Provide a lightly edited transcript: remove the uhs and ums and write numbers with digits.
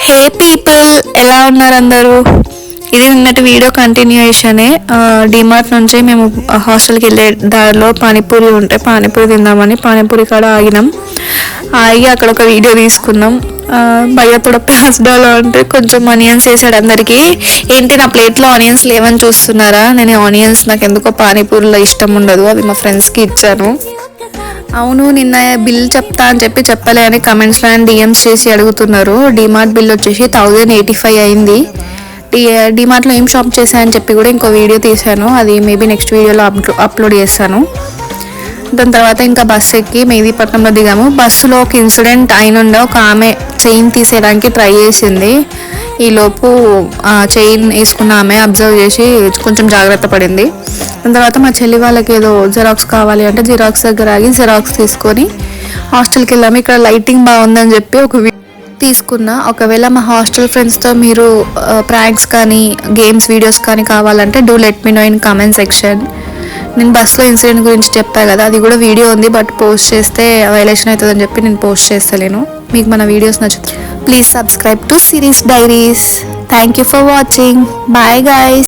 హే people, ఎలా ఉన్నారు అందరూ? ఇది నిన్నటి వీడియో కంటిన్యూయేషనే. డిమార్ట్ నుంచి మేము హాస్టల్కి వెళ్ళే దారిలో పానీపూరి ఉంటే పానీపూరి తిందామని పానీపూరి కాడ ఆగినాం. ఆగి అక్కడ ఒక వీడియో తీసుకున్నాం. భయ్య తోడ ప్యాస్ డాలో అంటే కొంచెం ఆనియన్స్ వేసాడు అందరికీ. ఏంటి నా ప్లేట్లో ఆనియన్స్ లేవని చూస్తున్నారా? నేను ఆనియన్స్ నాకు ఎందుకో పానీపూరిలో ఇష్టం ఉండదు, అవి మా ఫ్రెండ్స్కి ఇచ్చాను. అవును, నిన్న బిల్ చెప్తా అని చెప్పి చెప్పలే అని కమెంట్స్లో అండ్ డిఎమ్స్ చేసి అడుగుతున్నారు. డిమార్ట్ బిల్ వచ్చేసి 1085 అయింది. డిమార్ట్లో ఏం షాప్ చేశాయని చెప్పి కూడా ఇంకో వీడియో తీశాను, అది మేబీ నెక్స్ట్ వీడియోలో అప్లోడ్ చేస్తాను. దాని తర్వాత ఇంకా బస్సు ఎక్కి మెహదీపట్నంలో దిగాము. బస్సులో ఒక ఇన్సిడెంట్ అయినుండే, ఒక ఆమె చైన్ తీసేయడానికి ట్రై చేసింది. ఈలోపు చైన్ వేసుకున్న ఆమె అబ్జర్వ్ చేసి కొంచెం జాగ్రత్త పడింది. దాని తర్వాత మా చెల్లి వాళ్ళకి ఏదో జిరాక్స్ కావాలి అంటే జిరాక్స్ దగ్గర ఆగి జిరాక్స్ తీసుకొని హాస్టల్కి వెళ్ళాము. ఇక్కడ లైటింగ్ బాగుందని చెప్పి ఒక తీసుకున్నా. ఒకవేళ మా హాస్టల్ ఫ్రెండ్స్తో మీరు ప్రాంక్స్ కానీ గేమ్స్ వీడియోస్ కానీ కావాలంటే do let me know in comment section. నేను బస్సులో ఇన్సిడెంట్ గురించి చెప్పాను కదా, అది కూడా వీడియో ఉంది, బట్ పోస్ట్ చేస్తే వైలేషన్ అవుతుందని చెప్పి నేను పోస్ట్ చేస్తలేను. మీకు మన వీడియోస్ నచ్చుతాయి, please subscribe to Series Diaries. Thank you for watching. Bye guys.